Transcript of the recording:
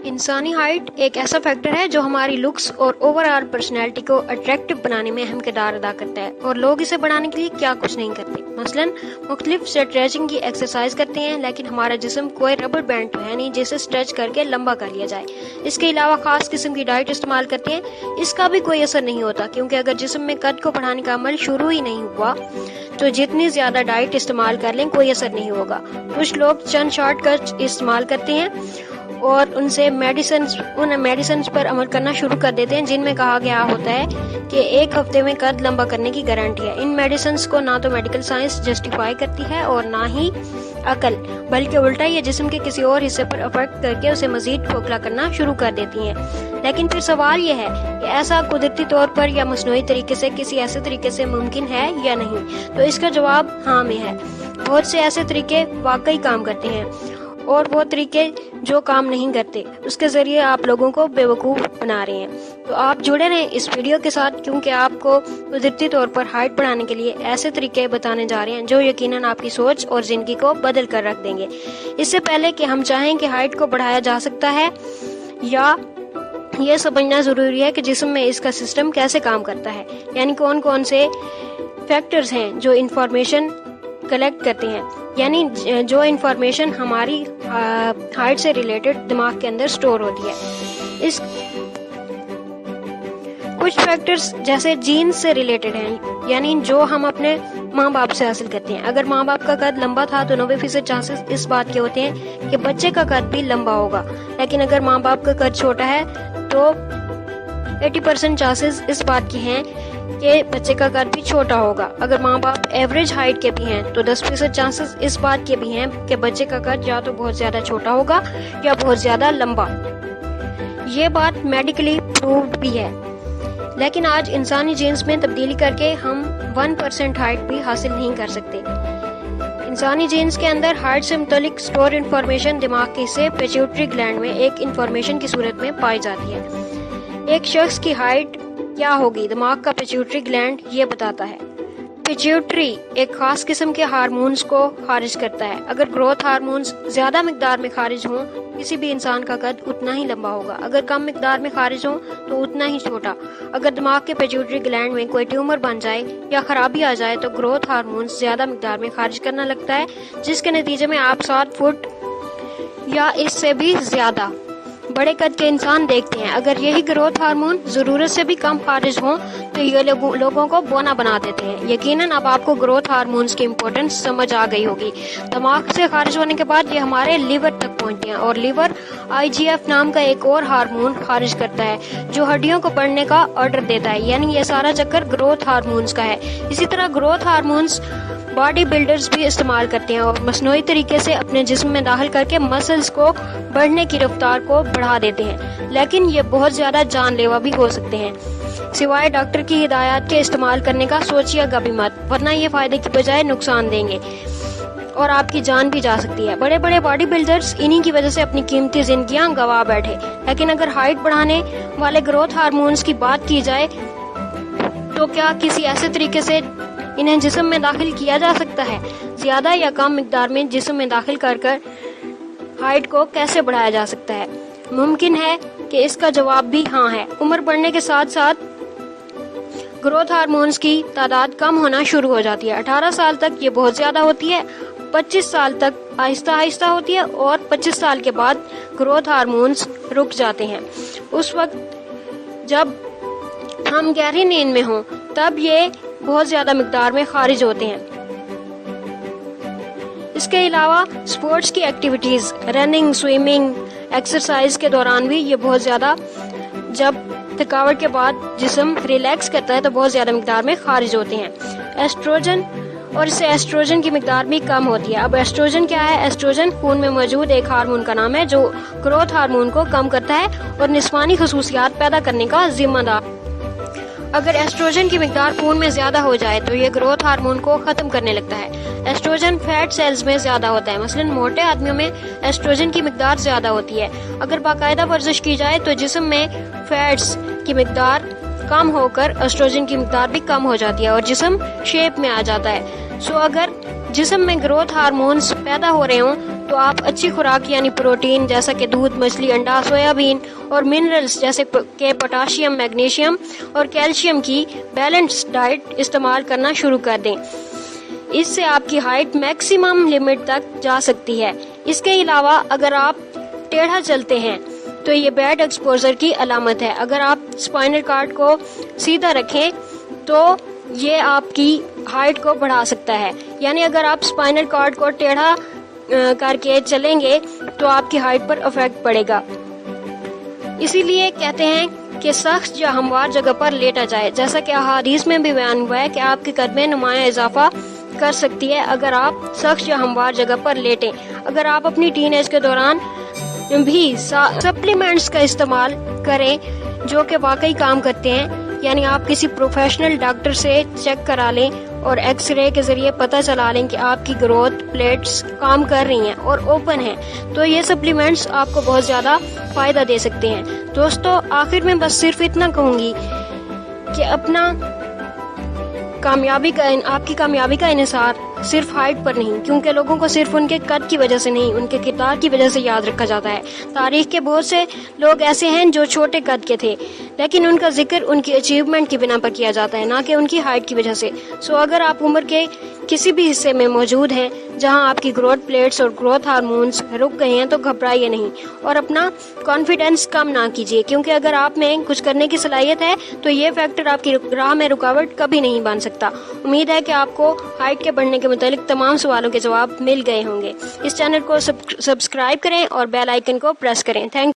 इंसानी हाइट एक ऐसा फैक्टर है जो हमारी लुक्स और ओवरऑल पर्सनैलिटी को अट्रैक्टिव बनाने में अहम किरदार अदा करता है, और लोग इसे बढ़ाने के लिए क्या कुछ नहीं करते। मसलन मुख्तलिफ स्ट्रेचिंग की एक्सरसाइज करते हैं, लेकिन हमारा जिस्म कोई रबर बैंड तो है नहीं जिसे स्ट्रेच करके लंबा कर लिया जाए। इसके अलावा खास किस्म की डाइट इस्तेमाल करते हैं, इसका भी कोई असर नहीं होता, क्योंकि अगर जिस्म में कद को बढ़ाने का अमल शुरू ही नहीं हुआ तो जितनी ज्यादा डाइट इस्तेमाल कर लें कोई असर नहीं होगा। कुछ लोग चंद शॉर्टकट इस्तेमाल करते हैं और उन मेडिसिन पर अमल करना शुरू कर देते हैं जिनमें कहा गया होता है कि एक हफ्ते में कद लंबा करने की गारंटी है। इन मेडिसिन को ना तो मेडिकल साइंस जस्टिफाई करती है और ना ही अकल, बल्कि उल्टा ये जिस्म के किसी और हिस्से पर अफेक्ट करके उसे मजीद खोखला करना शुरू कर देती हैं। लेकिन फिर सवाल यह है कि ऐसा कुदरती तौर पर या मसनूई तरीके से किसी ऐसे तरीके से मुमकिन है या नहीं, तो इसका जवाब हाँ में है। बहुत से ऐसे तरीके वाकई काम करते हैं, और वो तरीके जो काम नहीं करते उसके जरिए आप लोगों को बेवकूफ़ बना रहे हैं। तो आप जुड़े रहें इस वीडियो के साथ, क्योंकि आपको कुदरती तौर पर हाइट बढ़ाने के लिए ऐसे तरीके बताने जा रहे हैं जो यकीनन आपकी सोच और जिंदगी को बदल कर रख देंगे। इससे पहले कि हम चाहें कि हाइट को बढ़ाया जा सकता है, या ये समझना ज़रूरी है कि जिस्म में इसका सिस्टम कैसे काम करता है, यानी कौन कौन से फैक्टर्स हैं जो इंफॉर्मेशन कलेक्ट करते हैं, यानी जो इंफॉर्मेशन हमारी हाइट से रिलेटेड दिमाग के अंदर स्टोर होती है। इस कुछ फैक्टर्स जैसे जीन्स से रिलेटेड हैं, यानी जो हम अपने माँ बाप से हासिल करते हैं। अगर माँ बाप का कद लंबा था तो 90% चांसेस इस बात के होते हैं कि बच्चे का कद भी लंबा होगा, लेकिन अगर माँ बाप का कद छोटा है तो 80% चांसेस इस बात के हैं कि बच्चे का कद भी छोटा होगा। अगर माँ बाप एवरेज हाइट के भी हैं तो 10% चांसेस इस बात के भी हैं कि बच्चे का कद या तो बहुत ज्यादा छोटा होगा या बहुत ज्यादा लंबा। ये बात मेडिकली प्रूव्ड भी है। लेकिन आज इंसानी जीन्स में तब्दीली करके हम 1% हाइट भी हासिल नहीं कर सकते। इंसानी जीन्स के अंदर हाइट से मुतालिक स्टोर इंफॉर्मेशन दिमाग के हिस्से पिट्यूटरी ग्लैंड में एक इंफॉर्मेशन की सूरत में पाई जाती है। एक शख्स की हाइट क्या होगी, दिमाग का पिट्यूटरी ग्लैंड ये बताता है। पिट्यूटरी एक खास किस्म के हार्मोन्स को खारिज करता है। अगर ग्रोथ हार्मोन्स ज्यादा मिकदार में खारिज हों, किसी भी इंसान का कद उतना ही लंबा होगा। अगर कम मिकदार में खारिज हों तो उतना ही छोटा। अगर दिमाग के पिट्यूटरी ग्लैंड में कोई ट्यूमर बन जाए या खराबी आ जाए तो ग्रोथ हार्मोन्स ज्यादा मिकदार में खारिज करना लगता है, जिसके नतीजे में आप 7 फुट या इससे भी ज्यादा बड़े कद के इंसान देखते हैं। अगर यही ग्रोथ हार्मोन जरूरत से भी कम खारिज हों तो ये लोगों को बौना बना देते हैं। यकीनन अब आपको ग्रोथ हार्मोन्स की इम्पोर्टेंस समझ आ गई होगी। दिमाग से खारिज होने के बाद ये हमारे लिवर तक पहुंचते हैं, और लिवर IGF नाम का एक और हार्मोन खारिज करता है जो हड्डियों को बढ़ने का ऑर्डर देता है। यानी ये सारा चक्कर ग्रोथ हार्मोन्स का है। इसी तरह ग्रोथ हार्मोन्स बॉडी बिल्डर्स भी इस्तेमाल करते हैं और मसनूई तरीके से अपने जिस्म में दाखिल करके मसल्स को बढ़ने की रफ्तार को बढ़ा देते हैं, लेकिन ये बहुत ज्यादा जानलेवा भी हो सकते हैं। सिवाय डॉक्टर की हिदायत के इस्तेमाल करने का सोचिएगा भी मत, वरना ये फायदे की बजाय नुकसान देंगे और आपकी जान भी जा सकती है। बड़े बड़े बॉडी बिल्डर्स इन्हीं की वजह से अपनी कीमती जिंदगियां गंवा बैठे। लेकिन अगर हाइट बढ़ाने वाले ग्रोथ हार्मोन्स की बात की जाए तो क्या किसी ऐसे तरीके से इन्हें जिस्म में दाखिल किया जा सकता है? ज्यादा या कम मिकदार में जिस्म में दाखिल कर हाइट को कैसे बढ़ाया जा सकता है? मुमकिन है कि इसका जवाब भी हाँ है। उम्र बढ़ने के साथ साथ ग्रोथ हार्मोन्स की तादाद कम होना शुरू हो जाती है। 18 साल तक ये बहुत ज्यादा होती है, 25 साल तक आहिस्ता आहिस्ता होती है, और 25 साल के बाद ग्रोथ हार्मोन्स रुक जाते हैं। उस वक्त जब हम गहरी नींद में हों तब ये बहुत ज्यादा मिकदार में खारिज होते हैं। इसके अलावा स्पोर्ट्स की एक्टिविटीज, रनिंग, स्विमिंग, एक्सरसाइज के दौरान भी ये बहुत ज्यादा, जब थकावट के बाद जिस्म रिलैक्स करता है तो बहुत ज्यादा मिकदार में खारिज होते हैं। एस्ट्रोजन, और इससे एस्ट्रोजन की मिकदार भी कम होती है। अब एस्ट्रोजन क्या है? एस्ट्रोजन खून में मौजूद एक हार्मोन का नाम है जो ग्रोथ हार्मोन को कम करता है और निस्वानी खसूसियात पैदा करने का जिम्मेदार। अगर एस्ट्रोजन की मिकदार खून में ज्यादा हो जाए तो ये ग्रोथ हार्मोन को खत्म करने लगता है। एस्ट्रोजन फैट सेल्स में ज्यादा होता है, मसलन मोटे आदमियों में एस्ट्रोजन की मिकदार ज्यादा होती है। अगर बाकायदा वर्जिश की जाए तो जिस्म में फैट्स की मिकदार कम होकर एस्ट्रोजन की मिकदार भी कम हो जाती है और जिस्म शेप में आ जाता है। सो अगर जिस्म में ग्रोथ हार्मोन्स पैदा हो रहे हों تو آپ اچھی خوراک یعنی پروٹین جیسا کہ دودھ، مچھلی، انڈا، سویابین اور منرلز جیسے کہ پوٹاشیم، میگنیشیم اور کیلشیم کی بیلنس ڈائٹ استعمال کرنا شروع کر دیں۔ اس سے آپ کی ہائٹ میکسیمم لمٹ تک جا سکتی ہے۔ اس کے علاوہ اگر آپ ٹیڑھا چلتے ہیں تو یہ بیڈ ایکسپوژر کی علامت ہے۔ اگر آپ اسپائنل کارڈ کو سیدھا رکھیں تو یہ آپ کی ہائٹ کو بڑھا سکتا ہے، یعنی اگر آپ اسپائنل کارڈ کو ٹیڑھا کر کے چلیں گے تو آپ کی ہائٹ پر افیکٹ پڑے گا۔ اسی لیے کہتے ہیں کہ سخت یا ہموار جگہ پر لیٹا جائے، جیسا کہ احادیث میں بھی بیان ہوا ہے کہ آپ کے قد میں نمایاں اضافہ کر سکتی ہے اگر آپ سخت یا ہموار جگہ پر لیٹیں۔ اگر آپ اپنی ٹین ایج کے دوران بھی سپلیمنٹس کا استعمال کریں جو کہ واقعی کام کرتے ہیں، یعنی آپ کسی پروفیشنل ڈاکٹر سے چیک کرا لیں اور ایکس رے کے ذریعے پتہ چلا لیں کہ آپ کی گروتھ پلیٹس کام کر رہی ہیں اور اوپن ہیں، تو یہ سپلیمنٹس آپ کو بہت زیادہ فائدہ دے سکتے ہیں۔ دوستو، آخر میں بس صرف اتنا کہوں گی کہ آپ کی کامیابی کا انحصار صرف ہائٹ پر نہیں، کیونکہ لوگوں کو صرف ان کے قد کی وجہ سے نہیں، ان کے کردار کی وجہ سے یاد رکھا جاتا ہے۔ تاریخ کے بہت سے لوگ ایسے ہیں جو چھوٹے قد کے تھے، لیکن ان کا ذکر ان کی اچیومنٹ کی بنا پر کیا جاتا ہے، نہ کہ ان کی ہائٹ کی وجہ سے۔ اگر آپ عمر کے کسی بھی حصے میں موجود ہیں جہاں آپ کی گروتھ پلیٹس اور گروتھ ہارمونز رک گئے ہیں تو گھبرائیے نہیں اور اپنا کانفیڈنس کم نہ کیجیے، کیونکہ اگر آپ میں کچھ کرنے کی صلاحیت ہے تو یہ فیکٹر آپ کی راہ میں رکاوٹ کبھی نہیں بن سکتا۔ امید ہے کہ آپ کو ہائٹ کے بڑھنے کے متعلق تمام سوالوں کے جواب مل گئے ہوں گے۔ اس چینل کو سبسکرائب کریں اور بیل آئیکن کو پریس کریں۔ تھینک